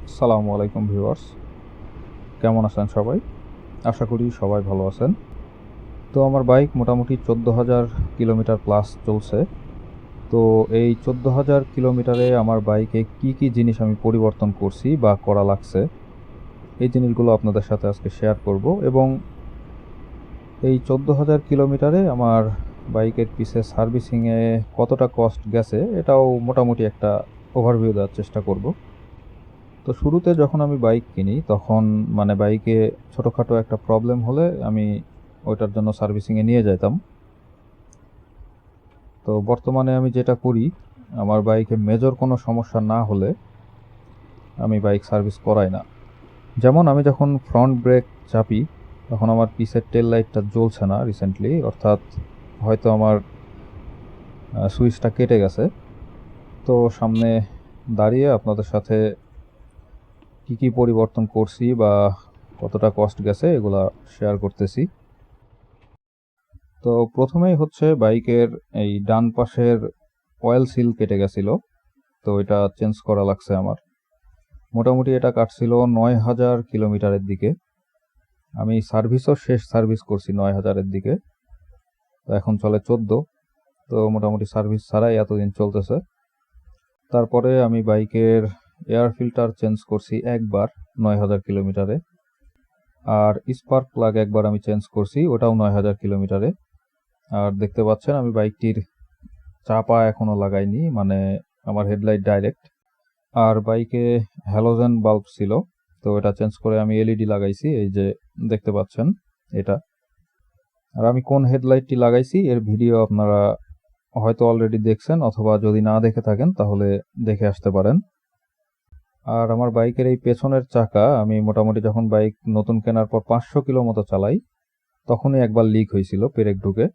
আসসালামু আলাইকুম ভিউয়ার্স, কেমন আছেন সবাই? আশা করি সবাই ভালো আছেন। তো আমার বাইক মোটামুটি 14,000 কিলোমিটার প্লাস চলছে। তো এই 14,000 কিলোমিটারে আমার বাইকে কি কি জিনিস আমি পরিবর্তন করছি বা করা লাগছে, এই জিনিসগুলো আপনাদের সাথে আজকে শেয়ার করব। এবং এই 14,000 কিলোমিটারে আমার বাইকের পিছে সার্ভিসিংয়ে কতটা কস্ট গেছে, এটাও মোটামুটি একটা ওভারভিউ দেওয়ার চেষ্টা করব। তো শুরুতে যখন আমি বাইক কিনি তখন বাইকে ছোটোখাটো একটা প্রবলেম হলে আমি ওইটার জন্য সার্ভিসিংয়ে নিয়ে যেতাম। তো বর্তমানে আমি যেটা করি, আমার বাইকে মেজর কোনো সমস্যা না হলে আমি বাইক সার্ভিস করাই না। যেমন আমি যখন ফ্রন্ট ব্রেক চাপি তখন আমার পিছের টেল লাইটটা জ্বলছে না রিসেন্টলি, অর্থাৎ হয়তো আমার সুইচটা কেটে গেছে। তো সামনে দাঁড়িয়ে আপনাদের সাথে কি কি পরিবর্তন করছি বা কতটা কস্ট গেছে এগুলা শেয়ার করতেছি। তো প্রথমেই হচ্ছে বাইকের এই ডান পাশের অয়েল সিল কেটে গেছিল, তো এটা চেঞ্জ করা লাগছে আমার। মোটামুটি এটা কাটছিল 9,000 কিলোমিটারের দিকে। আমি সার্ভিসও শেষ সার্ভিস করছি 9,000-এর দিকে, তো এখন চলে 14। তো মোটামুটি সার্ভিস ছাড়াই এতদিন চলতেছে। তারপরে আমি বাইকের এয়ার ফিল্টার চেঞ্জ করছি একবার 9,000 কিলোমিটারে, আর স্পার্ক প্লাগ একবার আমি চেঞ্জ করছি, ওটাও 9,000 কিলোমিটারে। আর দেখতে পাচ্ছেন আমি বাইকটির চাপা এখনো লাগাইনি, আমার হেডলাইট ডাইরেক্ট। আর বাইকে হ্যালোজেন বাল্ব ছিল, তো এটা চেঞ্জ করে আমি এলইডি লাগাইছি, এই যে দেখতে পাচ্ছেন এটা। আর আমি কোন হেডলাইটটি লাগাইছি এর ভিডিও আপনারা হয়তো অলরেডি দেখছেন, অথবা যদি না দেখে থাকেন তাহলে দেখে আসতে পারেন। আর আমার বাইকের এই পেছনের চাকা আমি মোটামুটি যখন বাইক নতুন কেনার পর 500 কিলো মতো চালাই তখনই একবার লিক হয়েছিল পেরেক ঢুকে।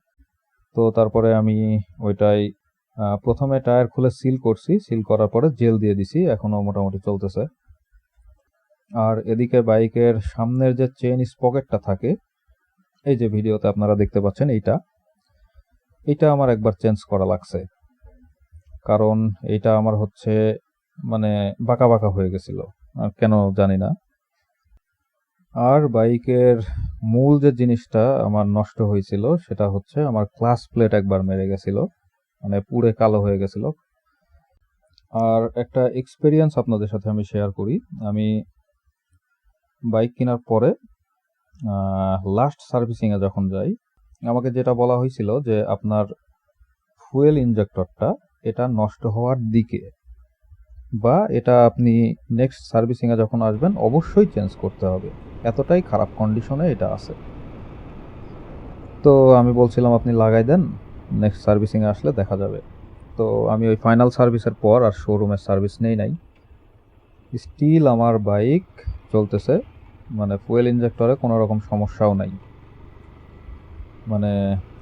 তো তারপরে আমি ওইটাই প্রথমে টায়ার খুলে সিল করছি, সিল করার পরে জেল দিয়ে দিছি, এখনো মোটামুটি চলতেছে। আর এদিকে বাইকের সামনের যে চেইন স্পকেটটা থাকে, এই যে ভিডিওতে আপনারা দেখতে পাচ্ছেন, এইটা আমার একবার চেঞ্জ করা লাগছে, কারণ এইটা আমার হচ্ছে বাঁকা বাঁকা হয়ে গেছিল, আর কেন জানি না। আর বাইকের মূল যে জিনিসটা আমার নষ্ট হয়েছিল সেটা হচ্ছে আমার ক্লাচ প্লেট একবার মেরে গেছিল, পুড়ে কালো হয়ে গেছিল। আর একটা এক্সপেরিয়েন্স আপনাদের সাথে আমি শেয়ার করি। আমি বাইক কেনার পরে লাস্ট সার্ভিসিংয়ে যখন যাই, আমাকে যেটা বলা হয়েছিল যে আপনার ফুয়েল ইনজেক্টরটা এটা নষ্ট হওয়ার দিকে, বা এটা আপনি নেক্সট সার্ভিসিংয়ে যখন আসবেন অবশ্যই চেঞ্জ করতে হবে, এতটাই খারাপ কন্ডিশনে এটা আছে। তো আমি বলছিলাম আপনি লাগাই দেন, নেক্সট সার্ভিসিংয়ে আসলে দেখা যাবে। তো আমি ওই ফাইনাল সার্ভিসের পর আর শোরুমের সার্ভিস নেই নাই। স্টিল আমার বাইক চলতেছে, ফুয়েল ইনজেক্টরে কোনো রকম সমস্যাও নাই।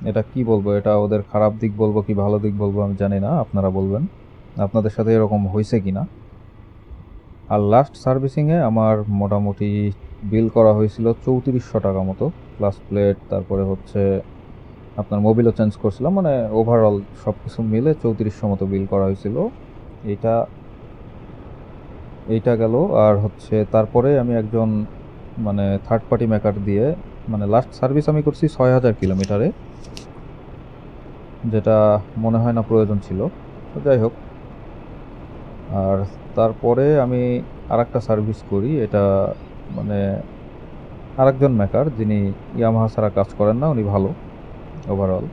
এটা কি বলবো, এটা ওদের খারাপ দিক বলবো কি ভালো দিক বলবো আমি জানি না, আপনারা বলবেন আপনাদের সাথে এরকম হয়েছে কিনা। আর লাস্ট সার্ভিসিংয়ে আমার মোটামুটি বিল করা হয়েছিল 3400 টাকা মতো, প্লাস প্লেট, তারপরে হচ্ছে আপনার মোবিলও চেঞ্জ করছিলাম, ওভারঅল সব কিছু মিলে 3400 মতো বিল করা হয়েছিল। এইটা গেল। আর হচ্ছে তারপরে আমি একজন থার্ড পার্টি মেকার দিয়ে লাস্ট সার্ভিস আমি করছি 6,000 কিলোমিটারে, যেটা মনে হয় না প্রয়োজন ছিল, তো যাই হোক। আর তারপরে আমি আরেকটা সার্ভিস করি, এটা আরেকজন মেকার যিনি ইয়ামাহা ছাড়া কাজ করেন না, উনি ভালো ওভারঅল।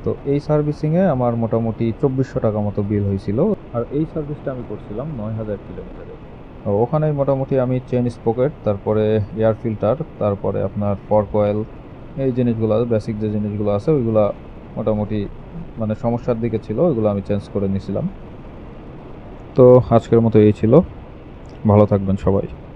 তো এই সার্ভিসিংয়ে আমার মোটামুটি 2400 টাকা মতো বিল হয়েছিল। আর এই সার্ভিসটা আমি করছিলাম 9,000 কিলোমিটারে। ওখানে মোটামুটি আমি চেইন স্পকেট, তারপরে এয়ার ফিল্টার, তারপরে আপনার ফর্ক অয়েল, এই জিনিসগুলো বেসিক যে জিনিসগুলো আছে ওইগুলা মোটামুটি সমস্যার দিকে ছিল, ওইগুলো আমি চেঞ্জ করে নিয়েছিলাম। তো আজকের মতো এই ছিল, ভালো থাকবেন সবাই।